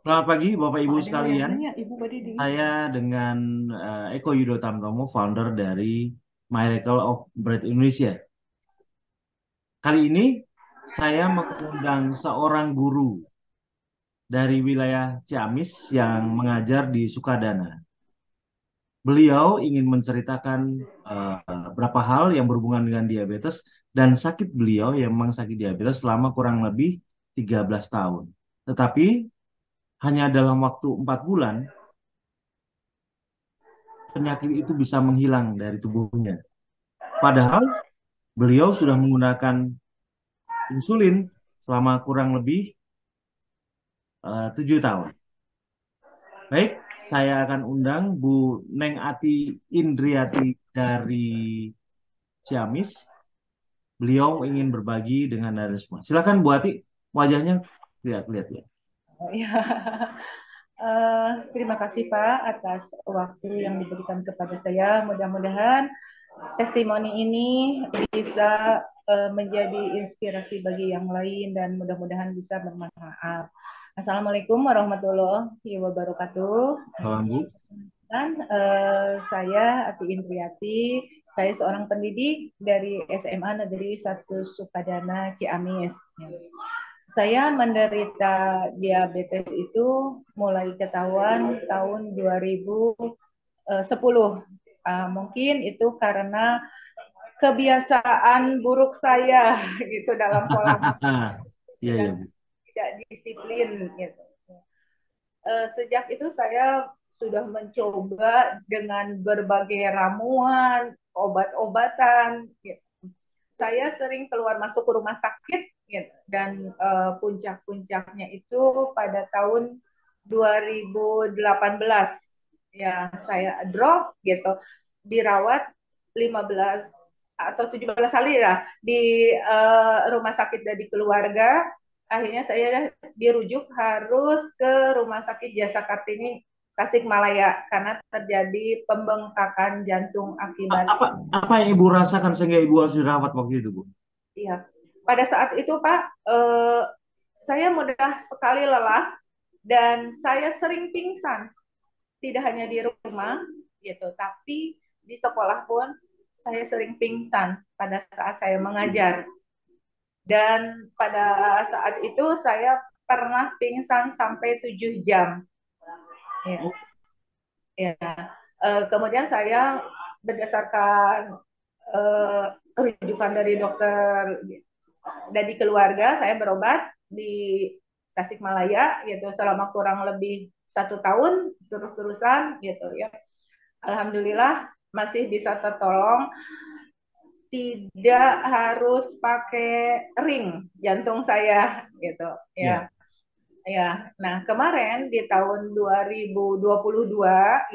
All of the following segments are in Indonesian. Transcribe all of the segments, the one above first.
Selamat pagi, Bapak Ibu Ada yang sekalian. nanya, Ibu tadi di Saya dengan Eko Yudo Tamtomo, founder dari Miracle of Bread Indonesia. Kali ini saya mengundang seorang guru dari wilayah Ciamis yang mengajar di Sukadana. Beliau ingin menceritakan beberapa hal yang berhubungan dengan diabetes dan sakit beliau yang memang sakit diabetes selama kurang lebih 13 tahun. Tetapi hanya dalam waktu 4 bulan penyakit itu bisa menghilang dari tubuhnya. Padahal beliau sudah menggunakan insulin selama kurang lebih 7 tahun. Baik, saya akan undang Bu Neng Ati Indriati dari Ciamis. Beliau ingin berbagi dengan Anda semua. Silakan Bu Ati, wajahnya lihat-lihat ya. Oh, ya. Terima kasih Pak atas waktu yang diberikan kepada saya. Mudah-mudahan testimoni ini bisa menjadi inspirasi bagi yang lain dan mudah-mudahan bisa bermanfaat. Assalamualaikum warahmatullahi wabarakatuh. Salam Bu. Dan saya Ati Indriati, saya seorang pendidik dari SMA Negeri 1 Sukadana Ciamis. Saya menderita diabetes itu mulai ketahuan tahun 2010. Mungkin itu karena kebiasaan buruk saya gitu dalam pola makan Iya, iya dan Bu. tidak disiplin gitu. Sejak itu saya sudah mencoba dengan berbagai ramuan, obat-obatan. Gitu. Saya sering keluar masuk ke rumah sakit gitu. Dan puncak-puncaknya itu pada tahun 2018 ya saya drop gitu, dirawat 15 atau 17 kali lah di rumah sakit dari keluarga. Akhirnya saya dirujuk harus ke Rumah Sakit Jasa Kartini Tasikmalaya karena terjadi pembengkakan jantung akibat. Apa apa yang Ibu rasakan sehingga Ibu harus dirawat waktu itu, Bu? Iya, pada saat itu Pak, saya mudah sekali lelah dan saya sering pingsan. Tidak hanya di rumah gitu, tapi di sekolah pun saya sering pingsan pada saat saya mengajar. Dan pada saat itu saya pernah pingsan sampai 7 jam. Ya, Oh, ya. Kemudian saya berdasarkan rujukan dari dokter dari keluarga, saya berobat di Tasikmalaya gitu selama kurang lebih 1 tahun terus-terusan gitu ya. Alhamdulillah masih bisa tertolong, tidak harus pakai ring jantung saya gitu ya. ya. Ya, nah kemarin di tahun 2022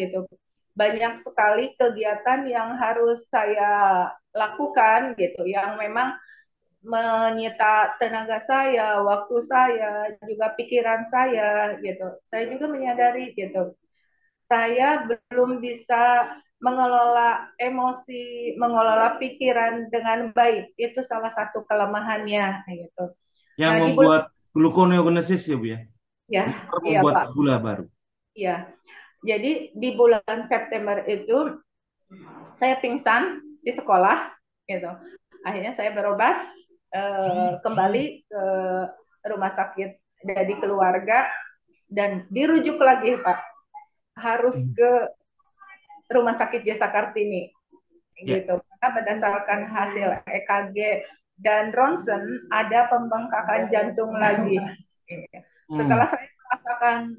gitu banyak sekali kegiatan yang harus saya lakukan gitu yang memang menyita tenaga saya, waktu saya, juga pikiran saya gitu. Saya juga menyadari gitu. Saya belum bisa mengelola emosi, mengelola pikiran dengan baik. Itu salah satu kelemahannya gitu. Yang Nah, di bulan membuat gluconeogenesis ya, Bu ya. ya, Liver iya membuat Pak. gula baru. Iya. Jadi di bulan September itu saya pingsan di sekolah gitu. Akhirnya saya berobat kembali ke rumah sakit dari keluarga dan dirujuk lagi Pak, harus Hmm. ke rumah sakit Jasa Kartini Ya. gitu. Karena berdasarkan hasil EKG dan ronsen ada pembengkakan jantung lagi. Hmm. Setelah saya melakukan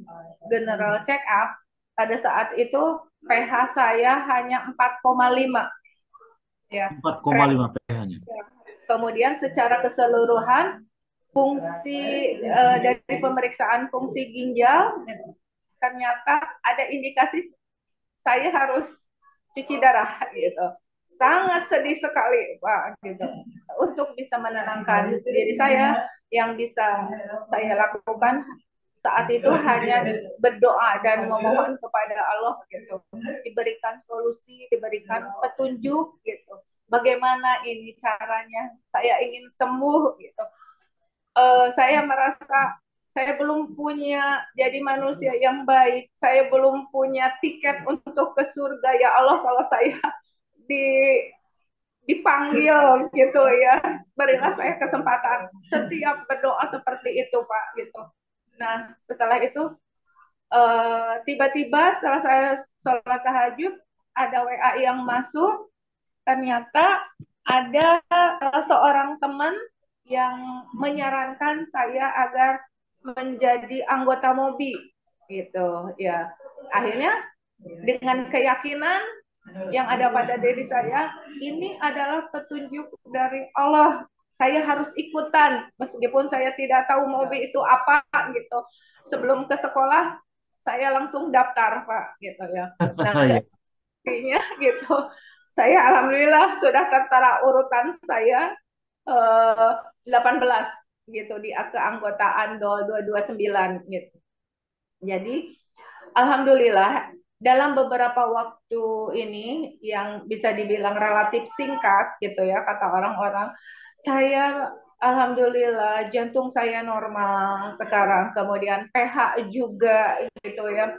general check up, pada saat itu pH saya hanya 4,5 ya. 4,5 pH-nya. Kemudian secara keseluruhan fungsi dari pemeriksaan fungsi ginjal ternyata ada indikasi saya harus cuci darah gitu. Sangat sedih sekali Pak gitu. Untuk bisa menenangkan diri saya, yang bisa saya lakukan saat itu hanya berdoa dan memohon kepada Allah gitu. Diberikan solusi, diberikan petunjuk gitu. Bagaimana ini caranya? Saya ingin sembuh gitu. Saya merasa saya belum punya jadi manusia yang baik, saya belum punya tiket untuk ke surga. Ya Allah, kalau saya di dipanggil gitu ya, berilah saya kesempatan setiap berdoa seperti itu Pak gitu. Nah setelah itu tiba-tiba setelah saya sholat tahajud ada WA yang masuk, ternyata ada seorang teman yang menyarankan saya agar menjadi anggota MOBI gitu ya. Akhirnya dengan keyakinan yang ada pada diri saya, ini adalah petunjuk dari Allah. Saya harus ikutan meskipun saya tidak tahu MOBI itu apa gitu. Sebelum ke sekolah saya langsung daftar Pak gitu ya. Nah, Ya. artinya gitu. Saya alhamdulillah sudah tertera urutan saya 18 gitu di keanggotaan DOL 229 gitu. Jadi alhamdulillah dalam beberapa waktu ini yang bisa dibilang relatif singkat gitu ya kata orang-orang, saya alhamdulillah jantung saya normal sekarang, kemudian pH juga gitu ya.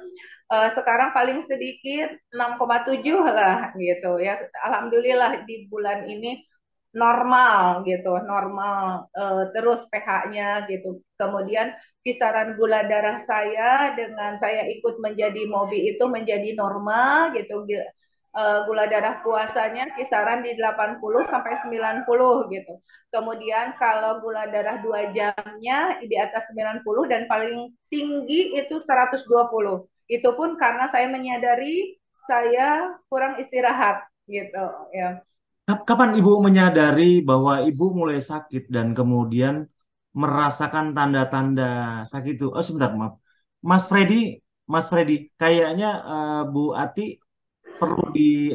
Sekarang paling sedikit 6,7 lah gitu ya. Alhamdulillah di bulan ini normal gitu, normal terus pH-nya gitu. Kemudian kisaran gula darah saya dengan saya ikut menjadi MOBI itu menjadi normal gitu. Gula darah puasanya kisaran di 80 sampai 90 gitu. Kemudian kalau gula darah 2 jamnya di atas 90 dan paling tinggi itu 120. Itu pun karena saya menyadari saya kurang istirahat gitu ya. Kapan Ibu menyadari bahwa Ibu mulai sakit dan kemudian merasakan tanda-tanda sakit itu? Oh sebentar, maaf. Mas Freddy, Mas Freddy, kayaknya Bu Ati perlu di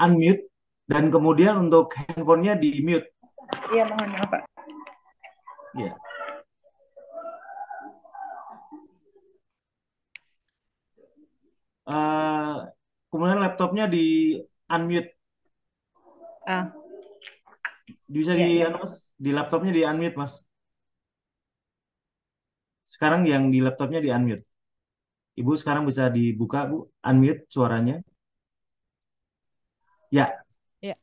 unmute dan kemudian untuk handphonenya di mute. Iya, mohon maaf Pak. Ya. Eh, kemudian laptopnya di unmute. Ah, Bisa di, iya, iya. anu, Mas, di laptopnya di unmute, Mas. Sekarang yang di laptopnya di unmute. Ibu sekarang bisa dibuka, Bu, unmute suaranya. Ya, Ya,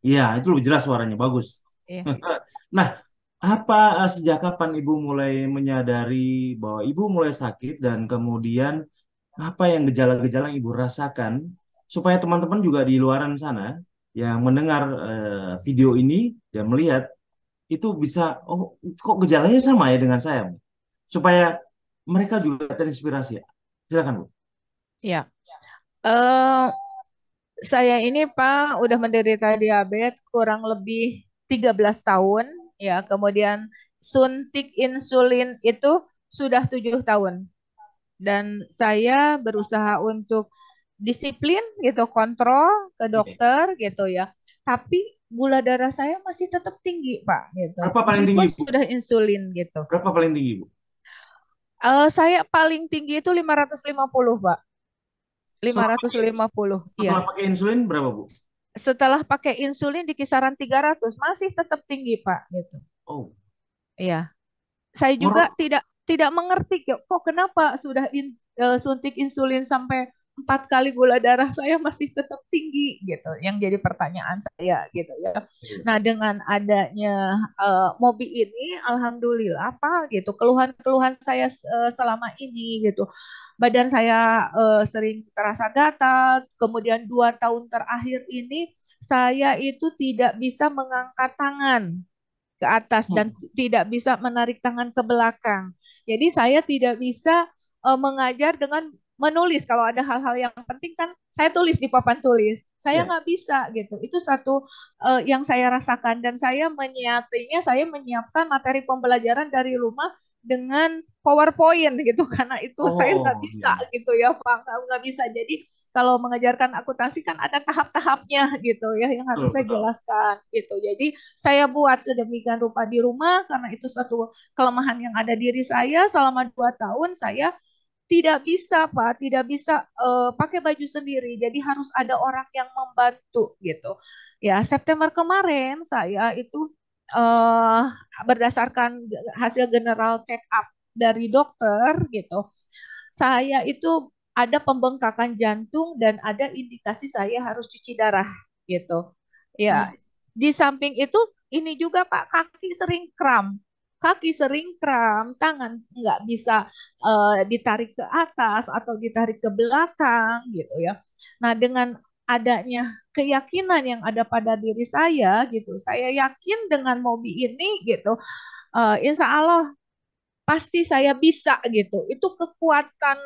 iya, itu lebih jelas suaranya, bagus. iya. Nah, apa sejak kapan Ibu mulai menyadari bahwa Ibu mulai sakit dan kemudian apa yang gejala-gejala yang Ibu rasakan supaya teman-teman juga di luaran sana yang mendengar video ini dan melihat itu bisa, oh kok gejalanya sama ya dengan saya, supaya mereka juga terinspirasi. Silakan, Bu. Ya. Eh, saya ini Pak udah menderita diabetes kurang lebih 13 tahun ya. Kemudian suntik insulin itu sudah 7 tahun. Dan saya berusaha untuk disiplin gitu, kontrol ke Iya. dokter gitu ya. Tapi gula darah saya masih tetap tinggi Pak gitu. Berapa paling tinggi, Meskipun Bu? sudah insulin gitu. Berapa paling tinggi, Bu? Saya paling tinggi itu 550 Pak. Setelah 550, iya. setelah pakai insulin berapa, Bu? Setelah pakai insulin di kisaran 300 masih tetap tinggi, Pak, gitu. Oh, Iya. Saya juga Mor- tidak mengerti kok kenapa sudah suntik insulin sampai 4 kali gula darah saya masih tetap tinggi gitu. Yang jadi pertanyaan saya gitu ya. Iya. Nah, dengan adanya Mobi ini alhamdulillah Pak gitu. Keluhan-keluhan saya selama ini gitu. Badan saya sering terasa gatal, kemudian 2 tahun terakhir ini saya itu tidak bisa mengangkat tangan ke atas Hmm. dan tidak bisa menarik tangan ke belakang. Jadi saya tidak bisa mengajar dengan menulis. Kalau ada hal-hal yang penting kan saya tulis di papan tulis. Saya Ya. nggak bisa gitu. Itu satu yang saya rasakan dan saya saya menyiapkan materi pembelajaran dari rumah dengan PowerPoint gitu karena itu saya nggak Oh, bisa iya. gitu ya Pak, nggak bisa. Jadi kalau mengajarkan akuntansi kan ada tahap-tahapnya gitu ya yang harus Betul, saya betul. jelaskan gitu. Jadi saya buat sedemikian rupa di rumah karena itu satu kelemahan yang ada diri saya selama 2 tahun saya tidak bisa Pak, tidak bisa pakai baju sendiri. Jadi harus ada orang yang membantu gitu. Ya September kemarin saya itu uh, berdasarkan hasil general check up dari dokter gitu, saya itu ada pembengkakan jantung dan ada indikasi saya harus cuci darah gitu. Ya, di samping itu ini juga Pak, kaki sering kram. Kaki sering kram, tangan nggak bisa ditarik ke atas atau ditarik ke belakang gitu ya. Nah, dengan adanya keyakinan yang ada pada diri saya gitu, saya yakin dengan mobil ini gitu, insya Allah pasti saya bisa gitu. Itu kekuatan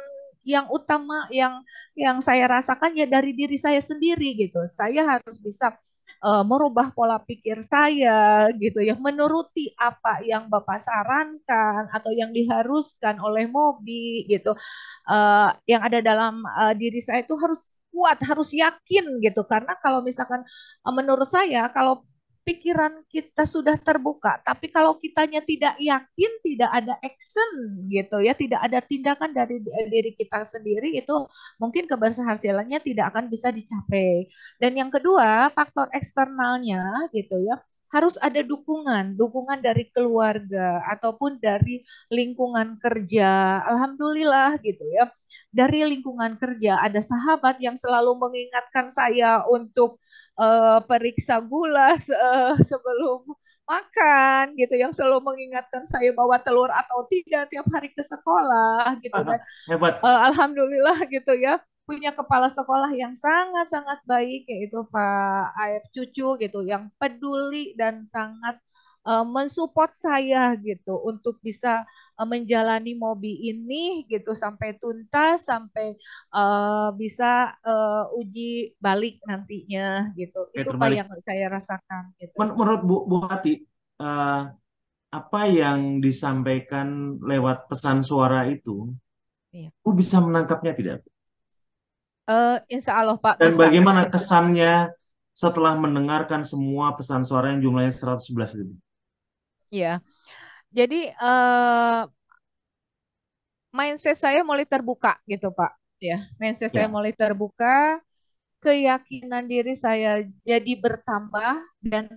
yang utama yang saya rasakan ya dari diri saya sendiri gitu. Saya harus bisa merubah pola pikir saya gitu ya, menuruti apa yang Bapak sarankan atau yang diharuskan oleh Mobi gitu. Yang ada dalam diri saya itu harus kuat, harus yakin gitu. Karena kalau misalkan menurut saya kalau pikiran kita sudah terbuka, tapi kalau kitanya tidak yakin, tidak ada action gitu ya, tidak ada tindakan dari diri kita sendiri, itu mungkin keberhasilannya tidak akan bisa dicapai. Dan yang kedua, faktor eksternalnya gitu ya, harus ada dukungan, dukungan dari keluarga ataupun dari lingkungan kerja. Alhamdulillah gitu ya. Dari lingkungan kerja ada sahabat yang selalu mengingatkan saya untuk periksa gula sebelum makan gitu, yang selalu mengingatkan saya bawa telur atau tidak tiap hari ke sekolah gitu. Dan Hebat. alhamdulillah gitu ya, punya kepala sekolah yang sangat-sangat baik yaitu Pak Aib Cucu gitu, yang peduli dan sangat mensupport saya gitu untuk bisa menjalani mobi ini gitu sampai tuntas, sampai bisa uji balik nantinya gitu. Oke, Itu Pak terbalik. yang saya rasakan gitu. Menurut Bu Hati, eh, apa yang disampaikan lewat pesan suara itu, Iya. Bu bisa menangkapnya tidak? Insya Allah Pak Dan bisa. bagaimana Insya Allah. kesannya setelah mendengarkan semua pesan suara yang jumlahnya 111 itu? Iya. Jadi mindset saya mulai terbuka gitu Pak. Ya, mindset saya Ya, mulai terbuka, keyakinan diri saya jadi bertambah dan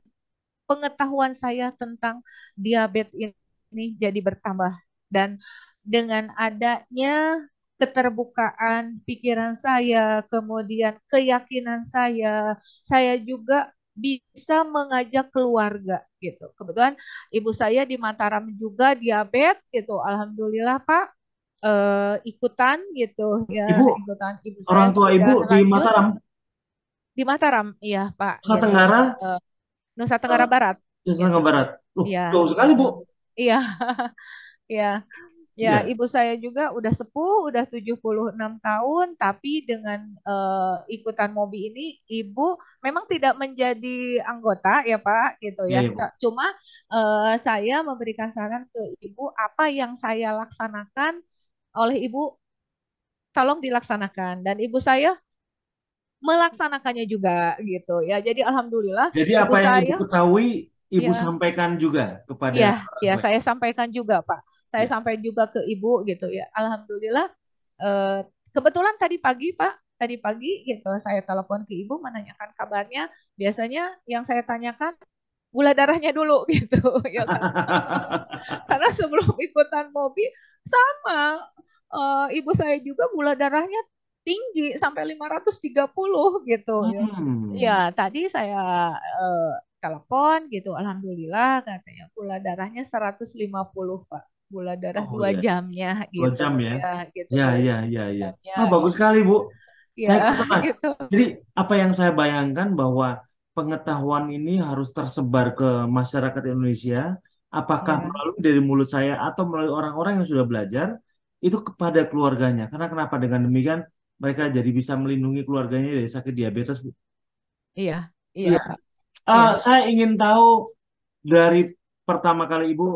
pengetahuan saya tentang diabetes ini jadi bertambah. Dan dengan adanya keterbukaan pikiran saya, kemudian keyakinan saya juga bisa mengajak keluarga gitu. Kebetulan ibu saya di Mataram juga diabetes gitu. Alhamdulillah Pak, ikutan gitu ya, Ibu, ikutan ibu orang saya tua Ibu sudah di lanjut Mataram, di Mataram, iya Pak Nusa gitu. Tenggara, Eh, Nusa eh, Tenggara Barat Nusa gitu. Tenggara Barat. Iya, Jauh sekali gitu. Bu. Iya, iya. Ya, Iya. ibu saya juga udah sepuh, udah 76 tahun, tapi dengan ikutan Mobi ini, ibu memang tidak menjadi anggota ya Pak, gitu Iya, ya. iya, Bu. Cuma saya memberikan saran ke ibu, apa yang saya laksanakan oleh ibu, tolong dilaksanakan. Dan ibu saya melaksanakannya juga gitu ya. Jadi alhamdulillah Jadi ibu apa yang Ibu saya ketahui, Ibu ya. sampaikan juga kepada Iya, orang ya tua. saya sampaikan juga, Pak. Saya Ya. sampaikan juga ke Ibu gitu ya. Alhamdulillah, eh, kebetulan tadi pagi, Pak, tadi pagi gitu saya telepon ke Ibu menanyakan kabarnya. Biasanya yang saya tanyakan gula darahnya dulu gitu ya kan. Karena sebelum ikutan Mobi sama ibu saya juga gula darahnya tinggi sampai 530 gitu ya. Ya, Hmm. tadi saya eh, telepon gitu. Alhamdulillah katanya gula darahnya 150 Pak. Gula darah Oh dua ya, jamnya dua gitu. jam ya. Ya, gitu. Ya, Gula ya, darah ya, 2 ya. jamnya Ah, bagus gitu. sekali, Bu. Ya, Saya ikut senang. gitu. Jadi, apa yang saya bayangkan bahwa pengetahuan ini harus tersebar ke masyarakat Indonesia, apakah Ya, melalui dari mulut saya atau melalui orang-orang yang sudah belajar, itu kepada keluarganya. Karena kenapa dengan demikian mereka jadi bisa melindungi keluarganya dari sakit diabetes, Bu. iya, iya Iya. Pak. Iya. Saya ingin tahu dari pertama kali Ibu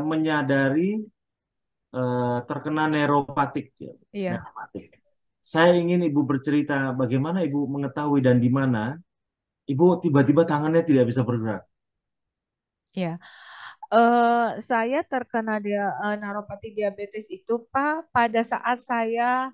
menyadari terkena neuropatik, ya. Iya. Neuropatik. Saya ingin Ibu bercerita bagaimana Ibu mengetahui dan di mana Ibu tiba-tiba tangannya tidak bisa bergerak. Iya. Saya terkena neuropati diabetes itu Pak pada saat saya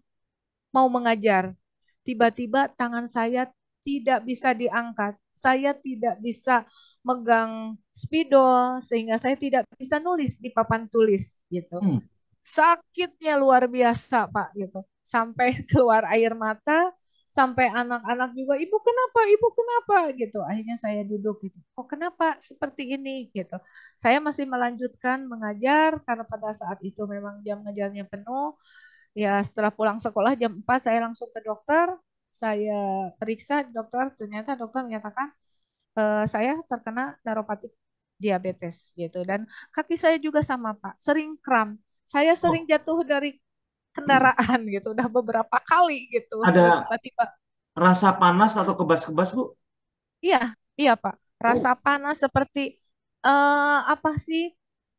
mau mengajar. Tiba-tiba tangan saya tidak bisa diangkat. Saya tidak bisa megang spidol sehingga saya tidak bisa nulis di papan tulis gitu. Hmm. sakitnya luar biasa Pak gitu. Sampai keluar air mata, sampai anak-anak juga, ibu kenapa, ibu kenapa gitu. Akhirnya saya duduk gitu. Oh kenapa seperti ini gitu. Saya masih melanjutkan mengajar karena pada saat itu memang jam ngajarnya penuh. Ya setelah pulang sekolah jam 4 saya langsung ke dokter. Saya periksa dokter, ternyata dokter menyatakan saya terkena neuropatik diabetes gitu. Dan kaki saya juga sama Pak, sering kram. Saya sering Oh, jatuh dari kendaraan gitu, udah beberapa kali gitu. ada Tiba-tiba, rasa panas atau kebas-kebas, Bu? iya, iya Pak, rasa Oh, panas seperti apa sih,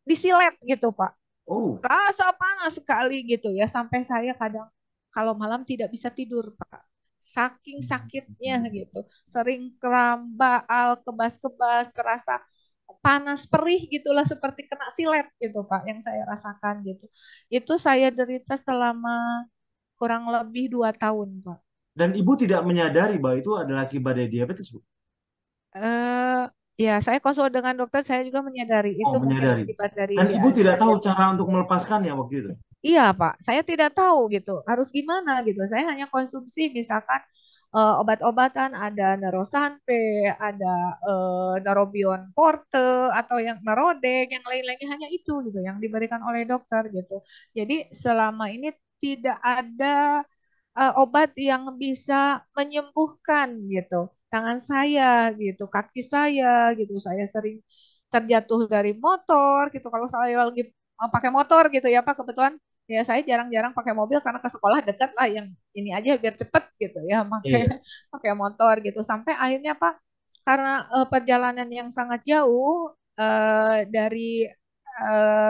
disilet gitu Pak. oh. Rasa panas sekali gitu ya, sampai saya kadang kalau malam tidak bisa tidur Pak. Saking sakitnya gitu, sering kram, baal, kebas-kebas, terasa panas perih gitulah seperti kena silet gitu Pak yang saya rasakan gitu. Itu saya derita selama kurang lebih 2 tahun Pak. Dan Ibu tidak menyadari bahwa itu adalah akibat dari diabetes, Bu? Eh ya saya konsul dengan dokter, saya juga menyadari Oh, itu mungkin menyadari. akibat dari Dan Ibu tidak tahu diabetes. cara untuk melepaskannya waktu itu. Iya, Pak. Saya tidak tahu gitu. Harus gimana gitu. Saya hanya konsumsi misalkan obat-obatan, ada Neurosante, ada Neurobion Forte atau yang Neurodek, yang lain-lainnya hanya itu gitu yang diberikan oleh dokter gitu. Jadi selama ini tidak ada obat yang bisa menyembuhkan gitu. Tangan saya gitu, kaki saya gitu. Saya sering terjatuh dari motor gitu. Kalau saya lagi pakai motor gitu ya Pak, kebetulan ya saya jarang-jarang pakai mobil karena ke sekolah dekat lah, yang ini aja biar cepet gitu ya, pakai Iya. pakai motor gitu. Sampai akhirnya Pak, karena perjalanan yang sangat jauh dari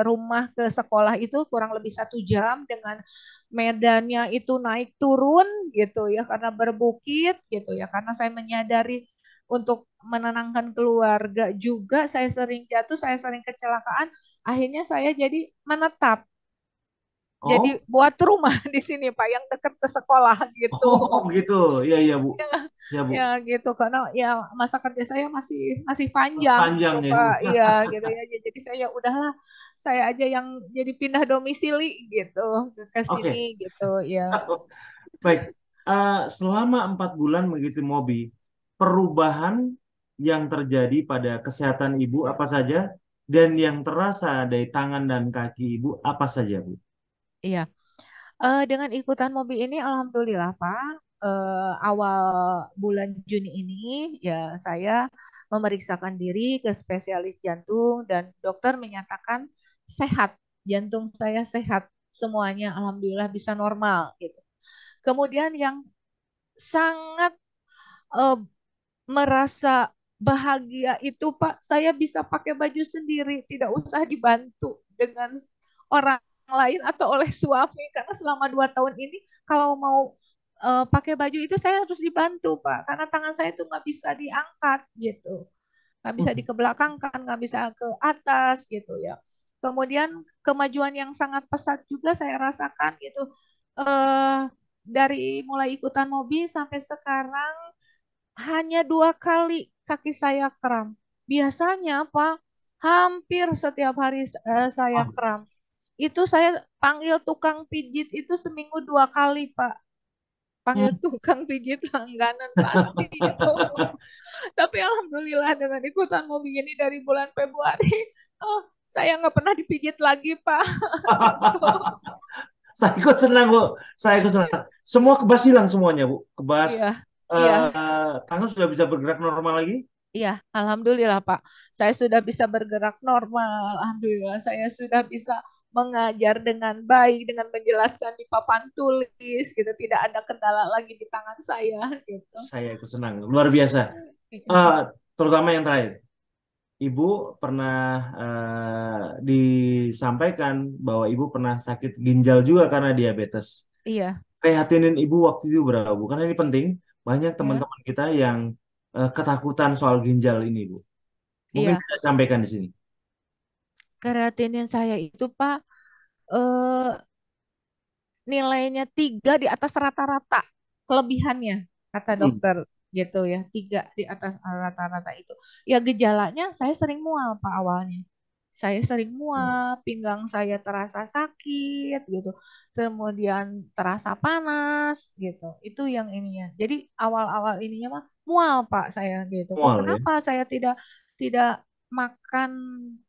rumah ke sekolah itu kurang lebih 1 jam, dengan medannya itu naik turun gitu ya karena berbukit gitu ya, karena saya menyadari untuk menenangkan keluarga juga saya sering jatuh, saya sering kecelakaan, akhirnya saya jadi menetap, jadi Oh, buat rumah di sini Pak yang dekat ke sekolah gitu. oh begitu. Iya, iya, Bu. Ya, Bu. Ya gitu karena ya masa kerja saya masih masih panjang gitu Panjang ya, Bu. Pak, iya gitu ya. Jadi saya ya udahlah, saya aja yang jadi pindah domisili gitu ke sini Oke. gitu ya. Baik. Selama 4 bulan mengikuti Mobi, perubahan yang terjadi pada kesehatan Ibu apa saja? Dan yang terasa dari tangan dan kaki Ibu apa saja, Bu? Iya. Dengan ikutan mobil ini, alhamdulillah Pak, awal bulan Juni ini ya saya memeriksakan diri ke spesialis jantung dan dokter menyatakan sehat, jantung saya sehat, semuanya alhamdulillah bisa normal gitu. Kemudian yang sangat eh, merasa bahagia itu Pak, saya bisa pakai baju sendiri, tidak usah dibantu dengan orang lain atau oleh suami, karena selama 2 tahun ini kalau mau pakai baju itu saya harus dibantu Pak, karena tangan saya itu nggak bisa diangkat gitu, nggak bisa Hmm. dikebelakangkan, nggak bisa ke atas gitu ya. Kemudian kemajuan yang sangat pesat juga saya rasakan gitu, eh, dari mulai ikutan mobil sampai sekarang hanya 2 kali kaki saya kram. Biasanya Pak, hampir setiap hari saya Oh. kram. Itu saya panggil tukang pijit itu seminggu 2 kali Pak. Panggil Hmm. tukang pijit langganan pasti itu. Tapi alhamdulillah dengan ikutan mau begini dari bulan Februari, oh, saya nggak pernah dipijit lagi Pak. Saya ikut senang, Bu. Saya ikut senang. Semua kebas hilang semuanya, Bu. Kebas. Iya, iya. Tangan sudah bisa bergerak normal lagi. Iya, alhamdulillah Pak. Saya sudah bisa bergerak normal. Alhamdulillah saya sudah bisa mengajar dengan baik, dengan menjelaskan di papan tulis gitu. Tidak ada kendala lagi di tangan saya gitu. Saya ikut senang. Luar biasa. Eh, Terutama yang terakhir. Ibu pernah disampaikan bahwa ibu pernah sakit ginjal juga karena diabetes. Iya, Kreatinin ibu waktu itu berapa, Bu? Karena ini penting. Banyak ya, teman-teman kita yang ketakutan soal ginjal ini, Bu. Mungkin iya. bisa sampaikan di sini. Kreatinin saya itu Pak, eh, nilainya 3 di atas rata-rata kelebihannya, kata Hmm. dokter gitu ya. 3 di atas rata-rata itu. Ya gejalanya saya sering mual Pak awalnya. saya sering mual, pinggang saya terasa sakit gitu, kemudian terasa panas gitu. Itu yang ininya. Jadi awal-awal ininya mah mual Pak saya gitu. Kok Mual ya. kenapa saya tidak makan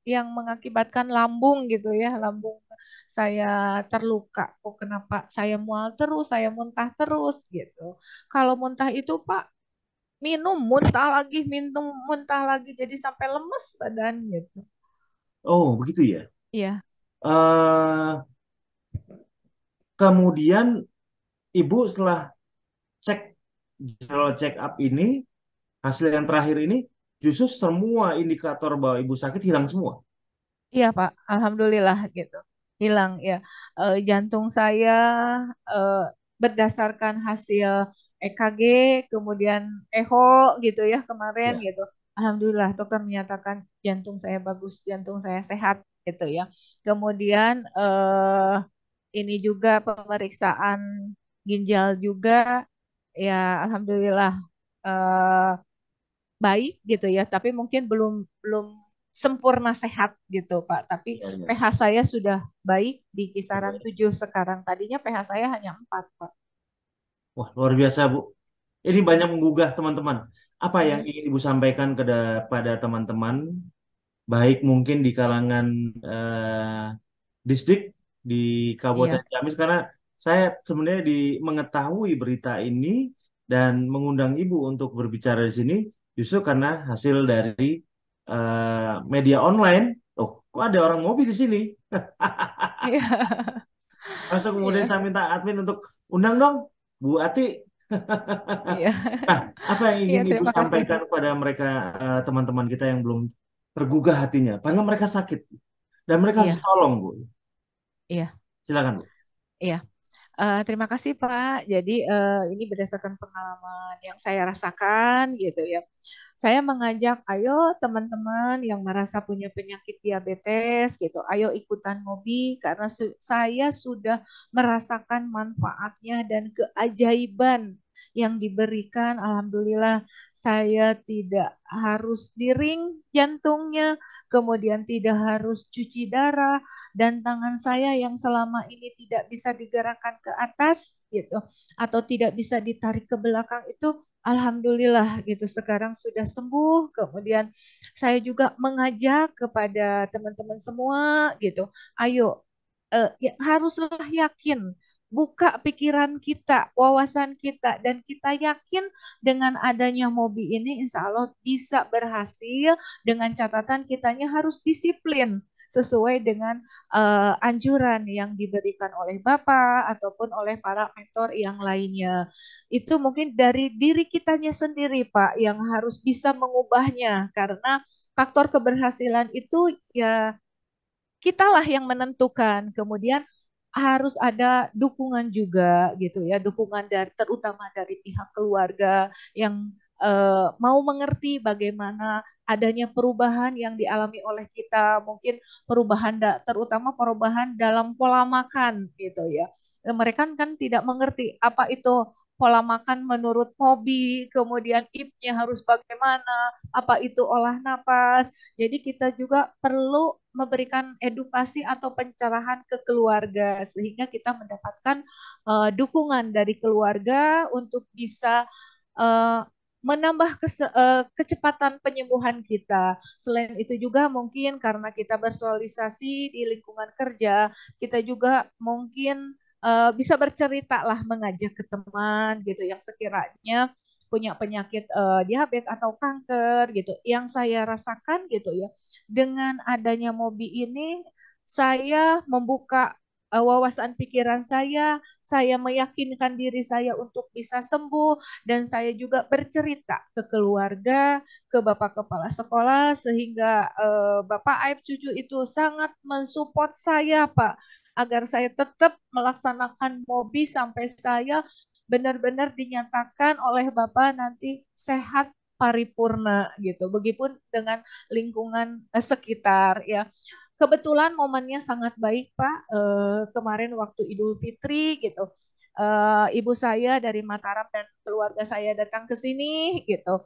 yang mengakibatkan lambung gitu ya, lambung saya terluka. Kok kenapa saya mual terus, saya muntah terus gitu. Kalau muntah itu Pak minum muntah lagi, minum muntah lagi jadi sampai lemes badan gitu. Oh, begitu ya. Iya, eh Kemudian Ibu setelah cek general check up ini, hasil yang terakhir ini, justru semua indikator bahwa Ibu sakit hilang semua. iya Pak, Alhamdulillah gitu. Hilang ya. Jantung saya eh, berdasarkan hasil EKG, kemudian echo gitu ya kemarin Ya. gitu. Alhamdulillah dokter menyatakan jantung saya bagus, jantung saya sehat gitu ya. Kemudian ini juga pemeriksaan ginjal juga ya Alhamdulillah eh, baik gitu ya, tapi mungkin belum belum sempurna sehat gitu Pak. Tapi Ya, ya. pH saya sudah baik di Ya, kisaran ya. 7 sekarang. Tadinya pH saya hanya 4 Pak. Wah, luar biasa, Bu. Ini banyak menggugah teman-teman. Apa yang Mm, ingin Ibu sampaikan kepada teman-teman, baik mungkin di kalangan distrik di Kabupaten iya, Ciamis, karena saya sebenarnya mengetahui berita ini dan mengundang Ibu untuk berbicara di sini justru karena hasil dari media online. Oh, kok ada orang mobil di sini? iya, Langsung kemudian iya, saya minta admin untuk undang dong, Bu Ati. iya, Nah, apa yang iya. ingin Ibu Terima kasih sampaikan Pak. kepada mereka, teman-teman kita yang belum tergugah hatinya? Padahal mereka sakit dan mereka harus Iya, tolong, Bu. iya, Silakan, Bu. iya. Terima kasih Pak. Jadi ini berdasarkan pengalaman yang saya rasakan gitu ya. Saya mengajak, ayo teman-teman yang merasa punya penyakit diabetes gitu, ayo ikutan Mobi karena saya sudah merasakan manfaatnya dan keajaiban yang diberikan. Alhamdulillah, saya tidak harus diring jantungnya, kemudian tidak harus cuci darah, dan tangan saya yang selama ini tidak bisa digerakkan ke atas gitu, atau tidak bisa ditarik ke belakang itu Alhamdulillah gitu sekarang sudah sembuh. Kemudian saya juga mengajak kepada teman-teman semua gitu, ayo ya, haruslah yakin, buka pikiran kita, wawasan kita, dan kita yakin dengan adanya Mobi ini insya Allah bisa berhasil dengan catatan kitanya harus disiplin sesuai dengan anjuran yang diberikan oleh Bapak ataupun oleh para mentor yang lainnya. Itu mungkin dari diri kitanya sendiri, Pak, yang harus bisa mengubahnya karena faktor keberhasilan itu ya kitalah yang menentukan. Kemudian harus ada dukungan juga gitu ya, dukungan dari terutama dari pihak keluarga yang mau mengerti bagaimana adanya perubahan yang dialami oleh kita, mungkin perubahan terutama perubahan dalam pola makan gitu ya. Mereka kan tidak mengerti apa itu pola makan menurut Mobi, kemudian IP-nya harus bagaimana, apa itu olah napas. Jadi kita juga perlu memberikan edukasi atau pencerahan ke keluarga sehingga kita mendapatkan dukungan dari keluarga untuk bisa uh, menambah kecepatan penyembuhan kita. Selain itu juga mungkin karena kita bersosialisasi di lingkungan kerja, kita juga mungkin bisa bercerita lah mengajak ke teman gitu yang sekiranya punya penyakit diabetes atau kanker gitu yang saya rasakan gitu ya dengan adanya Mobi ini saya membuka wawasan pikiran saya meyakinkan diri saya untuk bisa sembuh dan saya juga bercerita ke keluarga, ke Bapak Kepala Sekolah sehingga Bapak Aib Cucu itu sangat mensupport saya, Pak, agar saya tetap melaksanakan Mobi sampai saya benar-benar dinyatakan oleh Bapak nanti sehat paripurna gitu. Begitupun dengan lingkungan sekitar ya. Kebetulan momennya sangat baik Pak. Kemarin waktu Idul Fitri gitu, ibu saya dari Mataram dan keluarga saya datang ke sini gitu.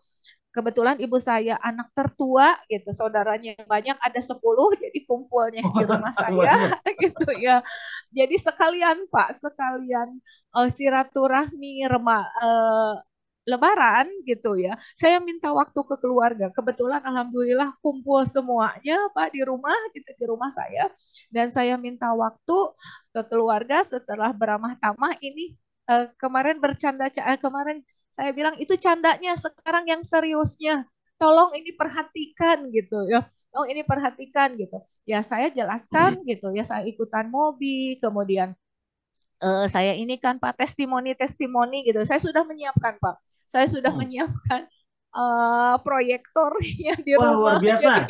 kebetulan ibu saya anak tertua gitu, saudaranya banyak ada 10, jadi kumpulnya di rumah saya Banyak. gitu ya. Jadi sekalian Pak, sekalian silaturahmi Lebaran gitu ya. Saya minta waktu ke keluarga. Kebetulan alhamdulillah kumpul semuanya Pak di rumah gitu, di rumah saya, dan saya minta waktu ke keluarga setelah beramah tamah ini kemarin kemarin saya bilang itu candanya, sekarang yang seriusnya. Tolong ini perhatikan gitu ya. Tolong ini perhatikan gitu. Ya saya jelaskan gitu ya, saya ikutan mobi, kemudian saya ini kan Pak testimoni-testimoni gitu. Saya sudah menyiapkan Pak. Saya sudah menyiapkan proyektornya di Wah, luar rumah. biasa.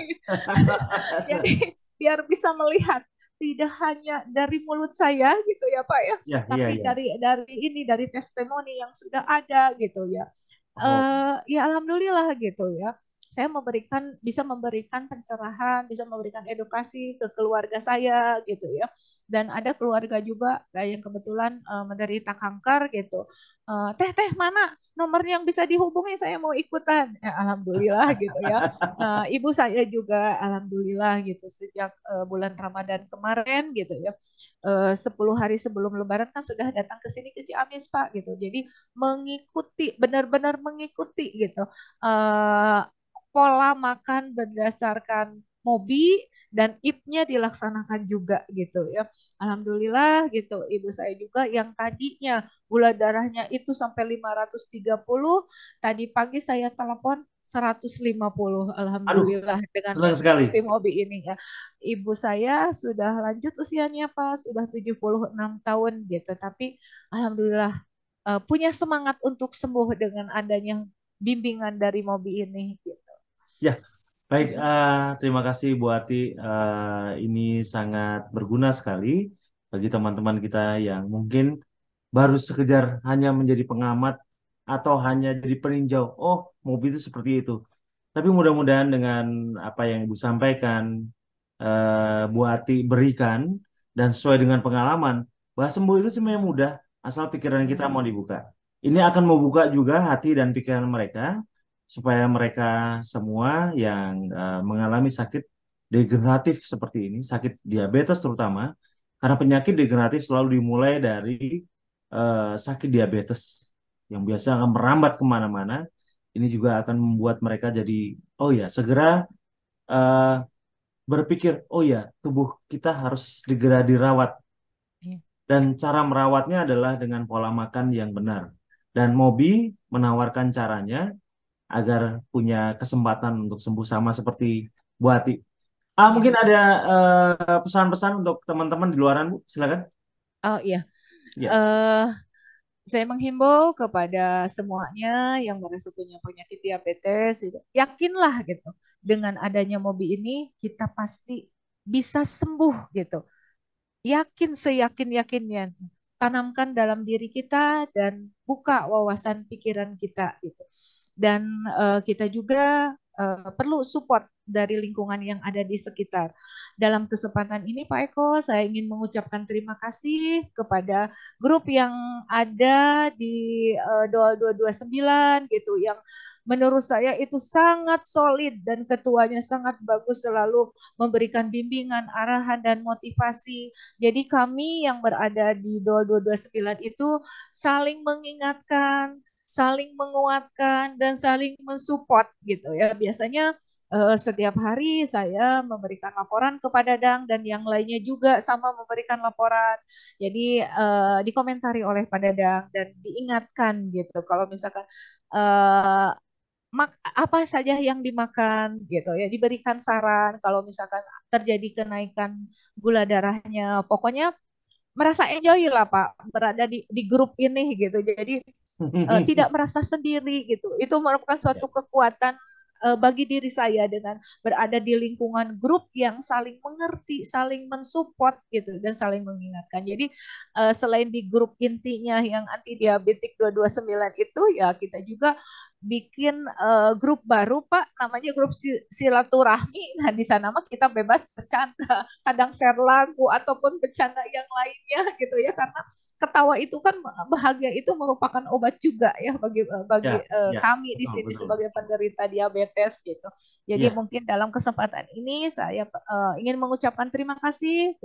Jadi biar bisa melihat tidak hanya dari mulut saya gitu ya Pak ya, Ya, iya, tapi iya. dari testimoni yang sudah ada gitu ya. Oh, Ya alhamdulillah gitu ya. Saya bisa memberikan pencerahan, bisa memberikan edukasi ke keluarga saya gitu ya. Dan ada keluarga juga yang kebetulan menderita kanker gitu. Teh mana nomor yang bisa dihubungi, saya mau ikutan. Ya, alhamdulillah gitu ya. Ibu saya juga alhamdulillah gitu sejak bulan Ramadan kemarin gitu ya. 10 hari sebelum Lebaran kan sudah datang ke sini ke Ciamis Pak gitu. Jadi mengikuti, benar-benar mengikuti gitu eh, pola makan berdasarkan MOBI, dan IP-nya dilaksanakan juga gitu ya. Alhamdulillah gitu. Ibu saya juga yang tadinya gula darahnya itu sampai 530, tadi pagi saya telepon 150. aduh, Alhamdulillah dengan senang sekali. mengikuti MOBI ini ya. Ibu saya sudah lanjut usianya Pak, sudah 76 tahun gitu. Tapi alhamdulillah punya semangat untuk sembuh dengan adanya bimbingan dari MOBI ini gitu. Ya, baik. Terima kasih Bu Ati. Ini sangat berguna sekali bagi teman-teman kita yang mungkin baru sekedar hanya menjadi pengamat atau hanya jadi peninjau. Oh, mobil itu seperti itu. Tapi mudah-mudahan dengan apa yang Ibu sampaikan, Bu Ati berikan, dan sesuai dengan pengalaman, bahwa sembuh itu sebenarnya mudah, asal pikiran kita mau dibuka. Ini akan membuka juga hati dan pikiran mereka, supaya mereka semua yang mengalami sakit degeneratif seperti ini, sakit diabetes terutama, karena penyakit degeneratif selalu dimulai dari sakit diabetes yang biasa akan merambat kemana-mana. Ini juga akan membuat mereka jadi, oh ya, segera eh, berpikir, oh ya, tubuh kita harus segera dirawat. Iya. Dan cara merawatnya adalah dengan pola makan yang benar. Dan Mobi menawarkan caranya agar punya kesempatan untuk sembuh sama seperti Bu Ati. Iya. Mungkin ada pesan-pesan untuk teman-teman di luaran, Bu. Silakan. Oh iya. Ya. eh saya menghimbau kepada semuanya yang merasa punya penyakit diabetes, gitu. Yakinlah gitu. Dengan adanya MOBI ini kita pasti bisa sembuh gitu. Yakin seyakin-yakinnya. Tanamkan dalam diri kita dan buka wawasan pikiran kita gitu. Dan kita juga perlu support dari lingkungan yang ada di sekitar. Dalam kesempatan ini Pak Eko, saya ingin mengucapkan terima kasih kepada grup yang ada di DOL 229 gitu, yang menurut saya itu sangat solid dan ketuanya sangat bagus, selalu memberikan bimbingan, arahan, dan motivasi. Jadi kami yang berada di DOL 229 itu saling mengingatkan, saling menguatkan, dan saling mensupport gitu ya. Biasanya setiap hari saya memberikan laporan kepada Dang, dan yang lainnya juga sama memberikan laporan. Jadi dikomentari oleh Pak Dadang dan diingatkan gitu. Kalau misalkan eh, apa saja yang dimakan gitu ya, diberikan saran kalau misalkan terjadi kenaikan gula darahnya. Pokoknya merasa enjoy lah Pak berada di grup ini gitu. Jadi tidak merasa sendiri gitu. Itu merupakan Ya. suatu kekuatan bagi diri saya dengan berada di lingkungan grup yang saling mengerti, saling mensupport gitu, dan saling mengingatkan. Jadi selain di grup intinya yang anti diabetik 229 itu, ya kita juga bikin grup baru Pak, namanya grup silaturahmi. Nah di sana mah kita bebas bercanda, kadang share lagu ataupun bercanda yang lainnya gitu ya, karena ketawa itu kan, bahagia itu merupakan obat juga ya bagi Ya, ya, kami di betul, sini betul, sebagai betul. penderita diabetes gitu. Jadi Iya, mungkin dalam kesempatan ini saya ingin mengucapkan terima kasih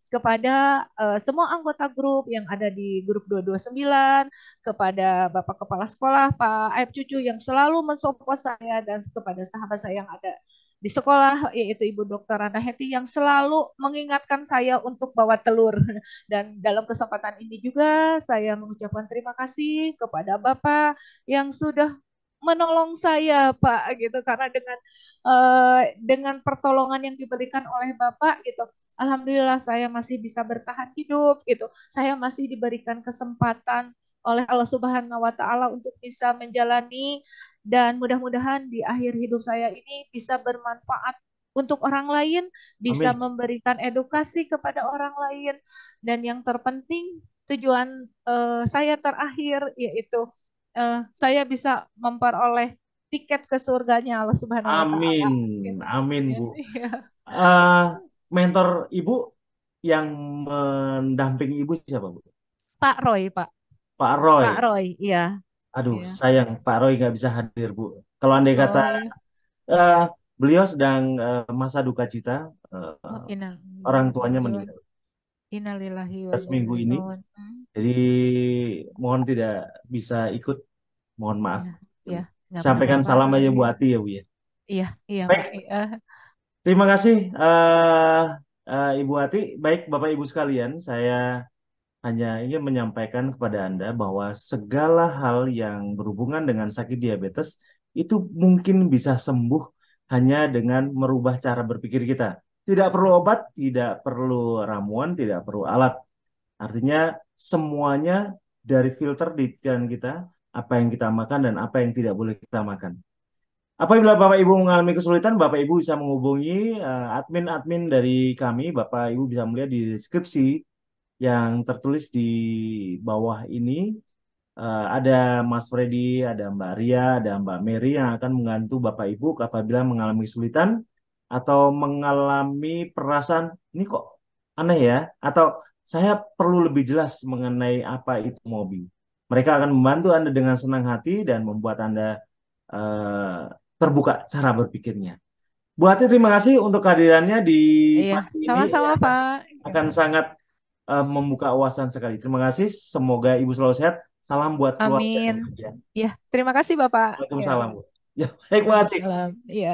kepada semua anggota grup yang ada di grup 229, kepada Bapak Kepala Sekolah Pak Aib Cucu yang selalu mensupport saya, dan kepada sahabat saya yang ada di sekolah yaitu Ibu Dr. Rana Heti yang selalu mengingatkan saya untuk bawa telur. Dan dalam kesempatan ini juga saya mengucapkan terima kasih kepada Bapak yang sudah menolong saya Pak gitu, karena dengan pertolongan yang diberikan oleh Bapak gitu, alhamdulillah saya masih bisa bertahan hidup gitu. Saya masih diberikan kesempatan oleh Allah Subhanahu wa taala untuk bisa menjalani, dan mudah-mudahan di akhir hidup saya ini bisa bermanfaat untuk orang lain, bisa amin, memberikan edukasi kepada orang lain, dan yang terpenting tujuan saya terakhir yaitu saya bisa memperoleh tiket ke surganya Allah Subhanahu wa amin, taala gitu. amin, Amin. Bu. Iya. Eh, Mentor Ibu yang mendampingi Ibu siapa, Bu? Pak Roy, Pak. Pak Pak Roy. Roy, iya. Aduh, Iya. sayang Pak Roy nggak bisa hadir, Bu. Kalau andai kata Oh, iya. eh, beliau sedang masa duka cita, Oh, orang tuanya innalillahi wa meninggal innalillahi wa inna seminggu ilaihi ini. raji'un. Jadi mohon tidak bisa ikut, mohon maaf. Iya, iya, nggak Sampaikan apa-apa. salam aja Bu Iya, Ati ya, Bu ya. iya, iya, Pak. Baik, Iya. terima kasih Ibu Ati. Baik Bapak Ibu sekalian, saya hanya ingin menyampaikan kepada Anda bahwa segala hal yang berhubungan dengan sakit diabetes itu mungkin bisa sembuh hanya dengan merubah cara berpikir kita. Tidak perlu obat, tidak perlu ramuan, tidak perlu alat. Artinya semuanya dari filter di pikiran kita, apa yang kita makan dan apa yang tidak boleh kita makan. Apabila Bapak Ibu mengalami kesulitan, Bapak Ibu bisa menghubungi admin-admin dari kami. Bapak Ibu bisa melihat di deskripsi yang tertulis di bawah ini. Ada Mas Freddy, ada Mbak Ria, ada Mbak Mary yang akan membantu Bapak Ibu apabila mengalami kesulitan atau mengalami perasaan ini kok aneh ya, atau saya perlu lebih jelas mengenai apa itu mobbing. Mereka akan membantu Anda dengan senang hati dan membuat Anda terbuka cara berpikirnya. Bu Hati, terima kasih untuk kehadirannya di Iya, pagi ini. sama-sama, Pak. Iya. Akan sangat membuka wawasan sekali. Terima kasih. Semoga Ibu selalu sehat. Salam buat keluarga Amin. yang bahagia. Iya, terima kasih, Bapak. Ya, Waalaikumsalam, Bu. Ya, baik, makasih. Waalaikumsalam. Iya.